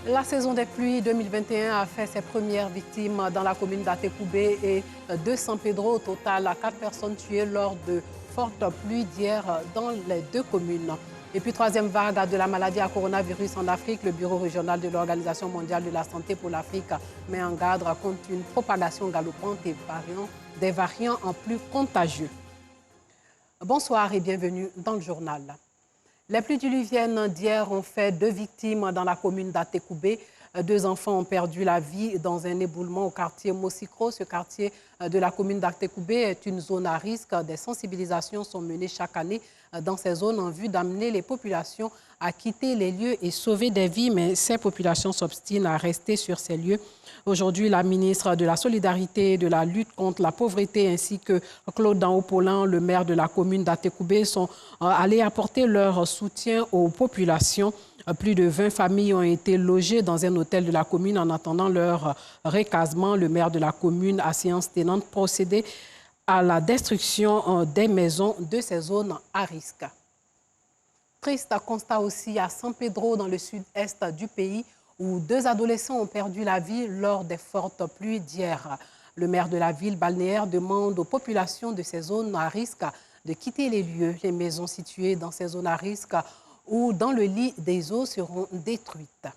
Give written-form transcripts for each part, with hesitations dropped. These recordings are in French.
La saison des pluies 2021 a fait ses premières victimes dans la commune d'Atekoubé et de San Pedro. Au total, 4 personnes tuées lors de fortes pluies d'hier dans les deux communes. Et puis, troisième vague de la maladie à coronavirus en Afrique, le Bureau régional de l'Organisation mondiale de la santé pour l'Afrique met en garde contre une propagation galopante des variants en plus contagieux. Bonsoir et bienvenue dans le journal. Les pluies diluviennes d'hier ont fait 2 victimes dans la commune d'Atekoubé. 2 enfants ont perdu la vie dans un éboulement au quartier Mosikro. Ce quartier de la commune d'Atekoubé est une zone à risque. Des sensibilisations sont menées chaque année dans ces zones en vue d'amener les populations à quitter les lieux et sauver des vies. Mais ces populations s'obstinent à rester sur ces lieux. Aujourd'hui, la ministre de la Solidarité et de la lutte contre la pauvreté ainsi que Claude Danho-Paulin, le maire de la commune d'Atekoubé, sont allés apporter leur soutien aux populations. Plus de 20 familles ont été logées dans un hôtel de la commune en attendant leur recasement. Le maire de la commune a séance tenante procédé à la destruction des maisons de ces zones à risque. Triste constat aussi à San Pedro, dans le sud-est du pays, où 2 adolescents ont perdu la vie lors des fortes pluies d'hier. Le maire de la ville balnéaire demande aux populations de ces zones à risque de quitter les lieux. Les maisons situées dans ces zones à risque ou dans le lit des eaux seront détruites.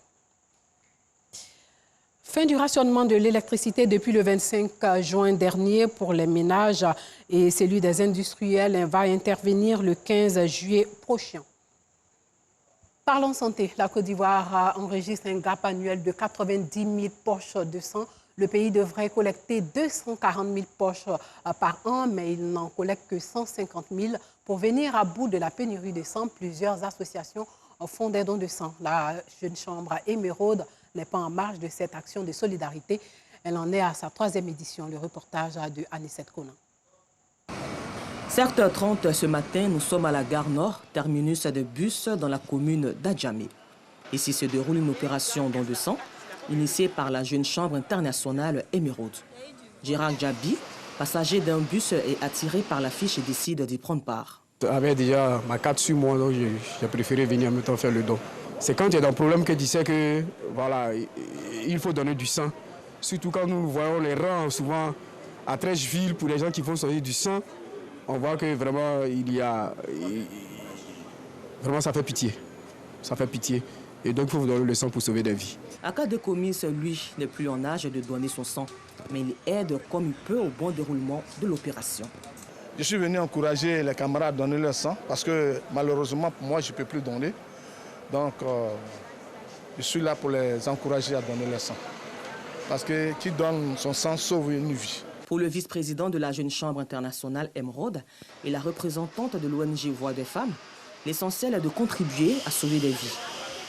Fin du rationnement de l'électricité depuis le 25 juin dernier pour les ménages et celui des industriels va intervenir le 15 juillet prochain. Parlons santé. La Côte d'Ivoire enregistre un gap annuel de 90 000 poches de sang. Le pays devrait collecter 240 000 poches par an, mais il n'en collecte que 150 000. Pour venir à bout de la pénurie de sang, plusieurs associations font des dons de sang. La Jeune Chambre Émeraude n'est pas en marge de cette action de solidarité. Elle en est à sa 3e édition. Le reportage de Anicette Conan. 7h30 ce matin, nous sommes à la gare Nord, terminus de bus dans la commune d'Adjamé. Ici se déroule une opération don de sang initiée par la Jeune Chambre internationale Émeraude. Gérard Djabi, passager d'un bus, est attiré par l'affiche et décide d'y prendre part. J'avais déjà ma carte sur moi, donc j'ai préféré venir en même temps faire le don. C'est quand il y a un problème que je disais que voilà, il faut donner du sang. Surtout quand nous voyons les rangs souvent à Trècheville pour les gens qui vont sortir du sang. On voit que vraiment, vraiment ça fait pitié. Ça fait pitié. Et donc, il faut vous donner le sang pour sauver des vies. Akade Komis, lui, n'est plus en âge de donner son sang, mais il aide comme il peut au bon déroulement de l'opération. Je suis venu encourager les camarades à donner leur sang parce que malheureusement, moi, je ne peux plus donner. Donc, je suis là pour les encourager à donner leur sang. Parce que qui donne son sang sauve une vie. Pour le vice-président de la Jeune Chambre internationale Émeraude et la représentante de l'ONG Voix des femmes, l'essentiel est de contribuer à sauver des vies.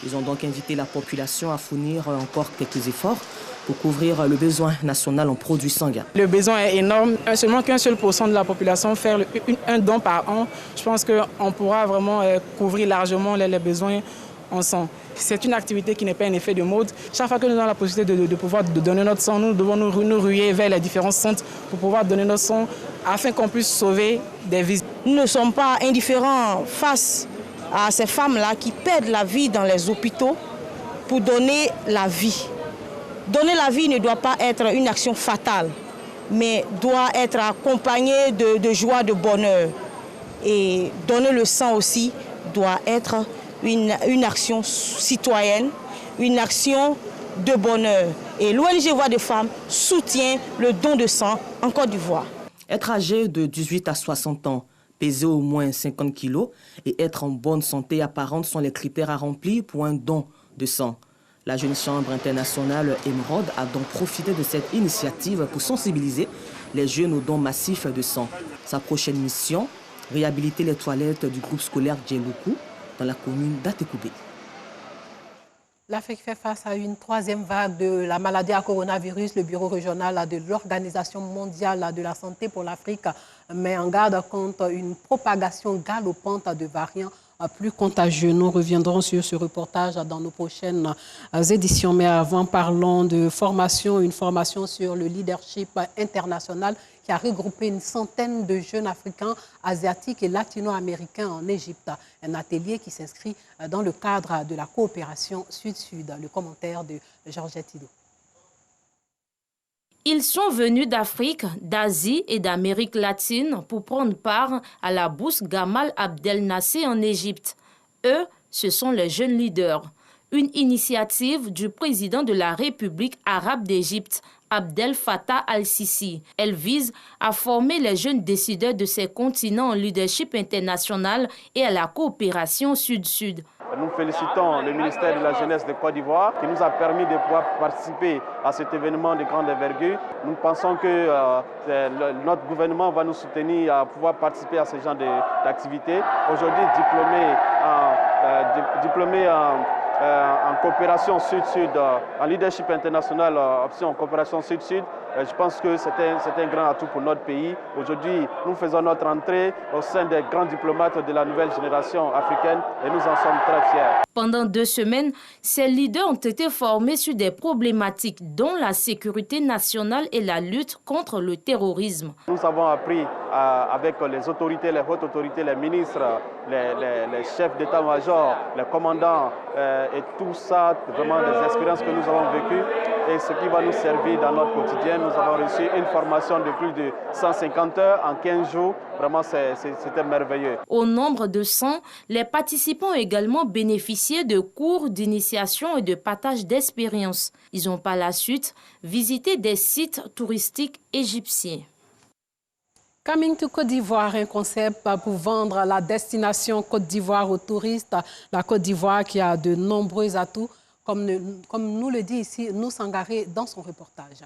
Ils ont donc invité la population à fournir encore quelques efforts pour couvrir le besoin national en produits sanguins. Le besoin est énorme. Seulement qu'un seul % de la population faire un don par an, je pense qu'on pourra vraiment couvrir largement les besoins en sang. C'est une activité qui n'est pas un effet de mode. Chaque fois que nous avons la possibilité de pouvoir donner notre sang, nous devons nous ruer vers les différents centres pour pouvoir donner notre sang afin qu'on puisse sauver des vies. Nous ne sommes pas indifférents face à ces femmes-là qui perdent la vie dans les hôpitaux pour donner la vie. Donner la vie ne doit pas être une action fatale, mais doit être accompagnée de joie, de bonheur. Et donner le sang aussi doit être une action citoyenne, une action de bonheur. Et l'ONG Voix des femmes soutient le don de sang en Côte d'Ivoire. Être âgé de 18 à 60 ans, peser au moins 50 kilos et être en bonne santé apparente sont les critères à remplir pour un don de sang. La Jeune Chambre internationale Émeraude a donc profité de cette initiative pour sensibiliser les jeunes au don massif de sang. Sa prochaine mission, réhabiliter les toilettes du groupe scolaire Djeloukou dans la commune d'Atekoubé. L'Afrique fait face à une 3e vague de la maladie à coronavirus. Le Bureau régional de l'Organisation mondiale de la santé pour l'Afrique met en garde contre une propagation galopante de variants plus contagieux. Nous reviendrons sur ce reportage dans nos prochaines éditions. Mais avant, parlons de formation, une formation sur le leadership international qui a regroupé une centaine de jeunes Africains, Asiatiques et Latino-Américains en Égypte. Un atelier qui s'inscrit dans le cadre de la coopération Sud-Sud. Le commentaire de Georgette Ido. Ils sont venus d'Afrique, d'Asie et d'Amérique latine pour prendre part à la bourse Gamal Abdel Nasser en Égypte. Eux, ce sont les jeunes leaders. Une initiative du président de la République arabe d'Égypte, Abdel Fattah al-Sisi. Elle vise à former les jeunes décideurs de ces continents en leadership international et à la coopération Sud-Sud. Nous félicitons le ministère de la Jeunesse de Côte d'Ivoire qui nous a permis de pouvoir participer à cet événement de grande envergure. Nous pensons que notre gouvernement va nous soutenir à pouvoir participer à ce genre d'activités. Aujourd'hui, diplômé en coopération Sud-Sud, en leadership international, option coopération Sud-Sud, je pense que c'est un grand atout pour notre pays. Aujourd'hui, nous faisons notre entrée au sein des grands diplomates de la nouvelle génération africaine et nous en sommes très fiers. Pendant 2 semaines, ces leaders ont été formés sur des problématiques dont la sécurité nationale et la lutte contre le terrorisme. Nous avons appris avec les autorités, les hautes autorités, les ministres, les chefs d'état-major, les commandants et tout ça, vraiment des expériences que nous avons vécues et ce qui va nous servir dans notre quotidien. Nous avons reçu une formation de plus de 150 heures en 15 jours. Vraiment, c'était merveilleux. Au nombre de 100, les participants ont également bénéficié de cours d'initiation et de partage d'expériences. Ils ont par la suite visité des sites touristiques égyptiens. Coming to Côte d'Ivoire, un concept pour vendre la destination Côte d'Ivoire aux touristes. La Côte d'Ivoire qui a de nombreux atouts, comme nous le dit ici Nou Sangaré dans son reportage.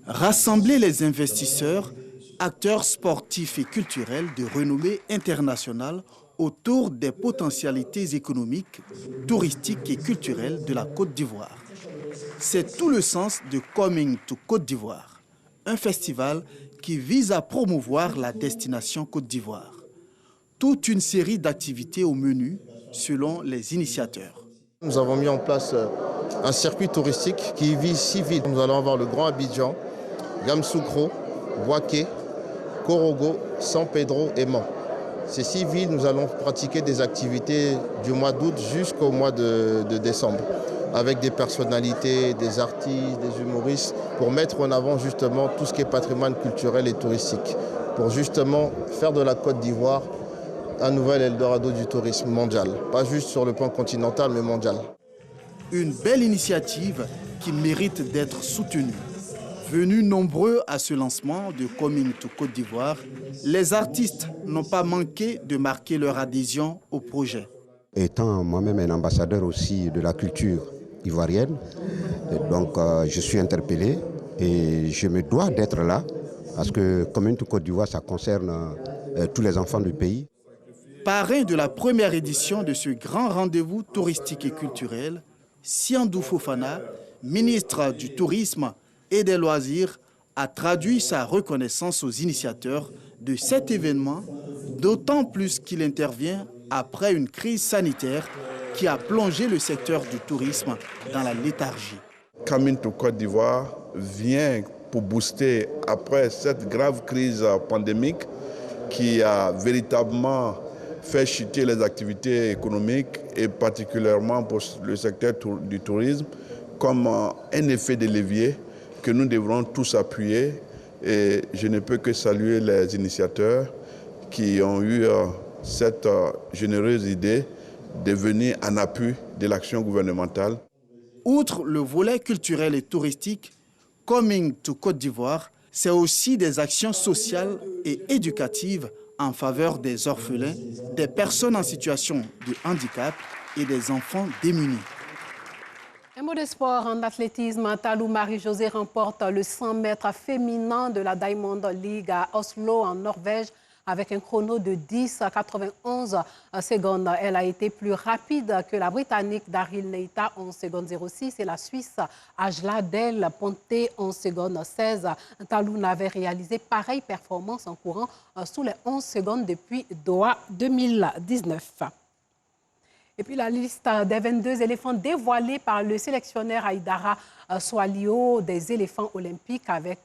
Rassembler les investisseurs, acteurs sportifs et culturels de renommée internationale autour des potentialités économiques, touristiques et culturelles de la Côte d'Ivoire. C'est tout le sens de Coming to Côte d'Ivoire, un festival qui vise à promouvoir la destination Côte d'Ivoire. Toute une série d'activités au menu selon les initiateurs. Nous avons mis en place un circuit touristique qui vise 6 villes. Nous allons avoir le Grand Abidjan, Yamoussoukro, Bouaké, Korogo, San Pedro et Mans. Ces 6 villes, nous allons pratiquer des activités du mois d'août jusqu'au mois de décembre, avec des personnalités, des artistes, des humoristes, pour mettre en avant justement tout ce qui est patrimoine culturel et touristique, pour justement faire de la Côte d'Ivoire un nouvel Eldorado du tourisme mondial, pas juste sur le plan continental, mais mondial. Une belle initiative qui mérite d'être soutenue. Venus nombreux à ce lancement de Coming to Côte d'Ivoire, les artistes n'ont pas manqué de marquer leur adhésion au projet. Étant moi-même un ambassadeur aussi de la culture ivoirienne, donc je suis interpellé et je me dois d'être là parce que Coming to Côte d'Ivoire, ça concerne tous les enfants du pays. Parrain de la première édition de ce grand rendez-vous touristique et culturel, Siandou Fofana, ministre du Tourisme et des Loisirs, a traduit sa reconnaissance aux initiateurs de cet événement, d'autant plus qu'il intervient après une crise sanitaire qui a plongé le secteur du tourisme dans la léthargie. Coming to Côte d'Ivoire vient pour booster après cette grave crise pandémique qui a véritablement fait chuter les activités économiques et particulièrement pour le secteur du tourisme comme un effet de levier que nous devrons tous appuyer. Et je ne peux que saluer les initiateurs qui ont eu cette généreuse idée de venir en appui de l'action gouvernementale. Outre le volet culturel et touristique, Coming to Côte d'Ivoire, c'est aussi des actions sociales et éducatives en faveur des orphelins, des personnes en situation de handicap et des enfants démunis. Un mot de sport en athlétisme, Talou Marie-Josée remporte le 100 mètres féminin de la Diamond League à Oslo, en Norvège, avec un chrono de 10,91 secondes. Elle a été plus rapide que la Britannique Daryl Neita, 11 secondes 06, et la Suisse Ajla Del Ponte, 11 secondes 16. Talou n'avait réalisé pareille performance en courant sous les 11 secondes depuis Doha 2019. Et puis la liste des 22 éléphants dévoilés par le sélectionneur Aïdara Swalio des éléphants olympiques avec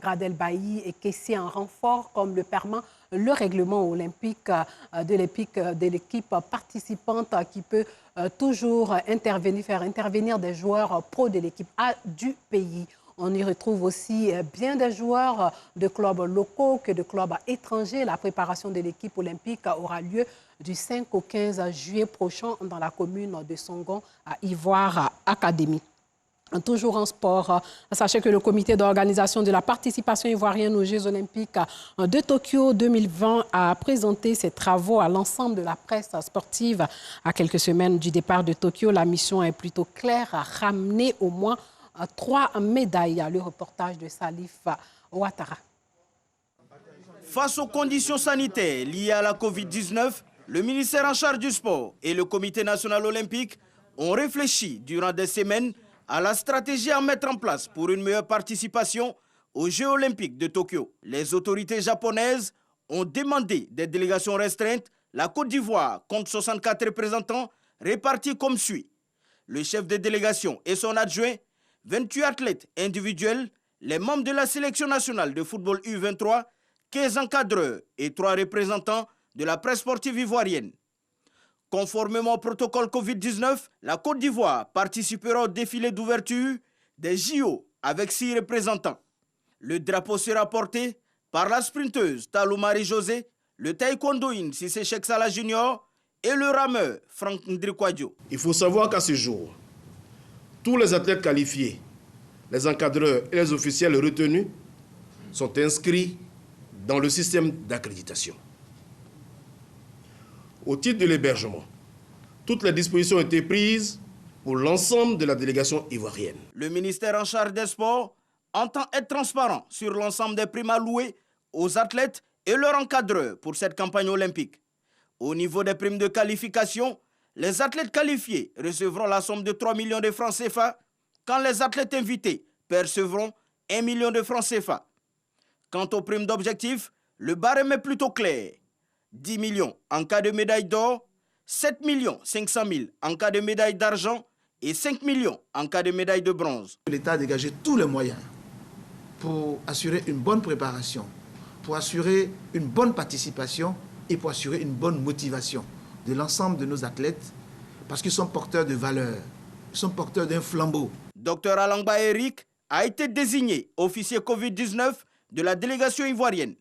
Gradel Bailly et Kessie en renfort, comme le permet le règlement olympique de l'équipe participante qui peut toujours faire intervenir des joueurs pro de l'équipe A du pays. On y retrouve aussi bien des joueurs de clubs locaux que de clubs étrangers. La préparation de l'équipe olympique aura lieu du 5 au 15 juillet prochain dans la commune de Songon à Ivoire Academy. Toujours en sport, sachez que le comité d'organisation de la participation ivoirienne aux Jeux olympiques de Tokyo 2020 a présenté ses travaux à l'ensemble de la presse sportive. À quelques semaines du départ de Tokyo, la mission est plutôt claire, à ramener au moins 3 médailles. Le reportage de Salif Ouattara. Face aux conditions sanitaires liées à la Covid-19, le ministère en charge du sport et le comité national olympique ont réfléchi durant des semaines à la stratégie à mettre en place pour une meilleure participation aux Jeux olympiques de Tokyo. Les autorités japonaises ont demandé des délégations restreintes. La Côte d'Ivoire compte 64 représentants répartis comme suit. Le chef de délégation et son adjoint, 28 athlètes individuels, les membres de la sélection nationale de football U23, 15 encadreurs et 3 représentants de la presse sportive ivoirienne. Conformément au protocole Covid-19, la Côte d'Ivoire participera au défilé d'ouverture des JO avec 6 représentants. Le drapeau sera porté par la sprinteuse Talou Marie-José, le taekwondoïne Cissé Cheikh Salah Junior et le rameur Franck Ndrikwadjo. Il faut savoir qu'à ce jour, tous les athlètes qualifiés, les encadreurs et les officiels retenus sont inscrits dans le système d'accréditation. Au titre de l'hébergement, toutes les dispositions ont été prises pour l'ensemble de la délégation ivoirienne. Le ministère en charge des sports entend être transparent sur l'ensemble des primes allouées aux athlètes et leurs encadreurs pour cette campagne olympique. Au niveau des primes de qualification, les athlètes qualifiés recevront la somme de 3 millions de francs CFA, quand les athlètes invités percevront 1 million de francs CFA. Quant aux primes d'objectifs, le barème est plutôt clair. 10 millions en cas de médaille d'or, 7 500 000 en cas de médaille d'argent et 5 millions en cas de médaille de bronze. L'État a dégagé tous les moyens pour assurer une bonne préparation, pour assurer une bonne participation et pour assurer une bonne motivation de l'ensemble de nos athlètes parce qu'ils sont porteurs de valeurs, ils sont porteurs d'un flambeau. Dr Alangba Eric a été désigné officier Covid-19 de la délégation ivoirienne.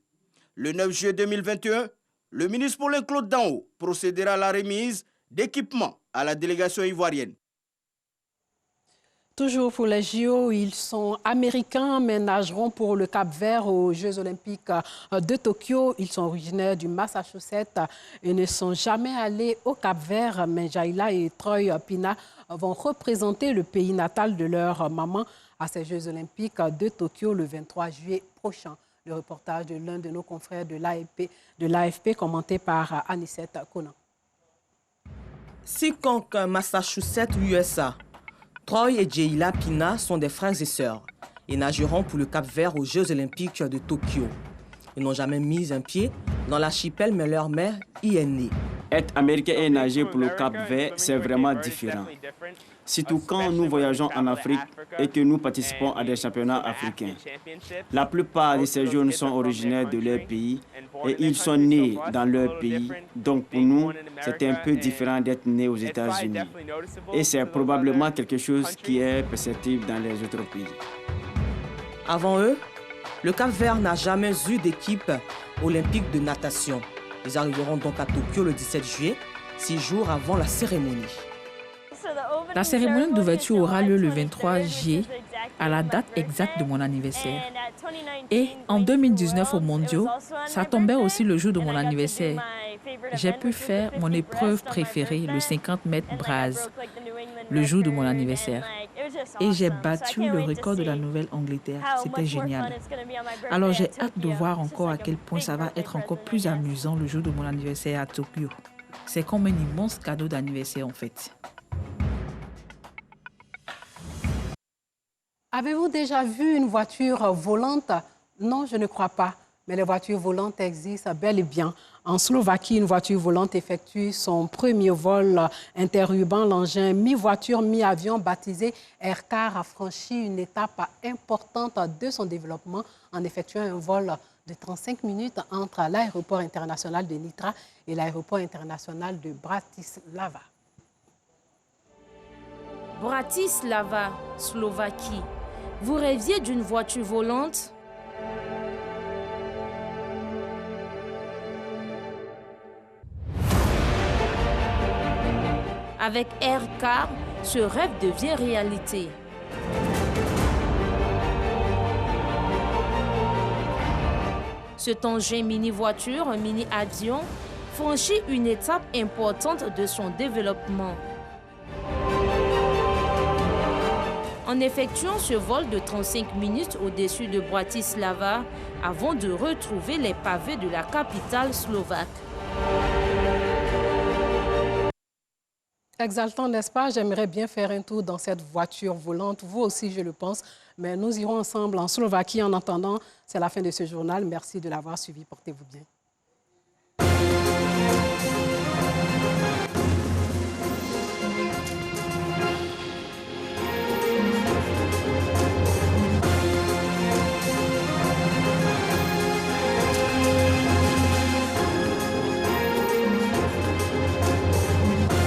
Le 9 juillet 2021, le ministre Paulin Claude Danho procédera à la remise d'équipements à la délégation ivoirienne. Toujours pour les JO, ils sont américains mais nageront pour le Cap-Vert aux Jeux olympiques de Tokyo. Ils sont originaires du Massachusetts et ne sont jamais allés au Cap-Vert. Mais Jaila et Troy Pina vont représenter le pays natal de leur maman à ces Jeux olympiques de Tokyo le 23 juillet prochain. Le reportage de l'un de nos confrères de l'AFP commenté par Anicette Conan. Seekonk, Massachusetts, USA. Troy et Jaila Pina sont des frères et sœurs et nageront pour le Cap-Vert aux Jeux olympiques de Tokyo. Ils n'ont jamais mis un pied dans l'archipel, mais leur mère y est née. Être américain et nager pour le Cap-Vert, c'est vraiment différent. Surtout quand nous voyageons en Afrique et que nous participons à des championnats africains. La plupart de ces jeunes sont originaires de leur pays et ils sont nés dans leur pays. Donc pour nous, c'est un peu différent d'être né aux États-Unis. Et c'est probablement quelque chose qui est perceptible dans les autres pays. Avant eux, le Cap-Vert n'a jamais eu d'équipe olympique de natation. Ils arriveront donc à Tokyo le 17 juillet, 6 jours avant la cérémonie. La cérémonie d'ouverture aura lieu le 23 juillet, à la date exacte de mon anniversaire. Et en 2019 aux Mondiaux, ça tombait aussi le jour de mon anniversaire. J'ai pu faire mon épreuve préférée, le 50 mètres Braz, le jour de mon anniversaire. Et j'ai battu le record de la Nouvelle-Angleterre. C'était génial. Alors j'ai hâte de voir encore à quel point ça va être encore plus amusant le jour de mon anniversaire à Tokyo. C'est comme un immense cadeau d'anniversaire en fait. Avez-vous déjà vu une voiture volante? Non, je ne crois pas. Mais les voitures volantes existent bel et bien. En Slovaquie, une voiture volante effectue son premier vol interurbain. L'engin mi-voiture, mi-avion baptisé Aircar a franchi une étape importante de son développement en effectuant un vol de 35 minutes entre l'aéroport international de Nitra et l'aéroport international de Bratislava. Bratislava, Slovaquie. Vous rêviez d'une voiture volante? Avec Aircar, ce rêve devient réalité. Cet engin mini-voiture, un mini-avion, franchit une étape importante de son développement. En effectuant ce vol de 35 minutes au-dessus de Bratislava, avant de retrouver les pavés de la capitale slovaque. Exaltant, n'est-ce pas? J'aimerais bien faire un tour dans cette voiture volante. Vous aussi, je le pense. Mais nous irons ensemble en Slovaquie. En attendant, c'est la fin de ce journal. Merci de l'avoir suivi. Portez-vous bien.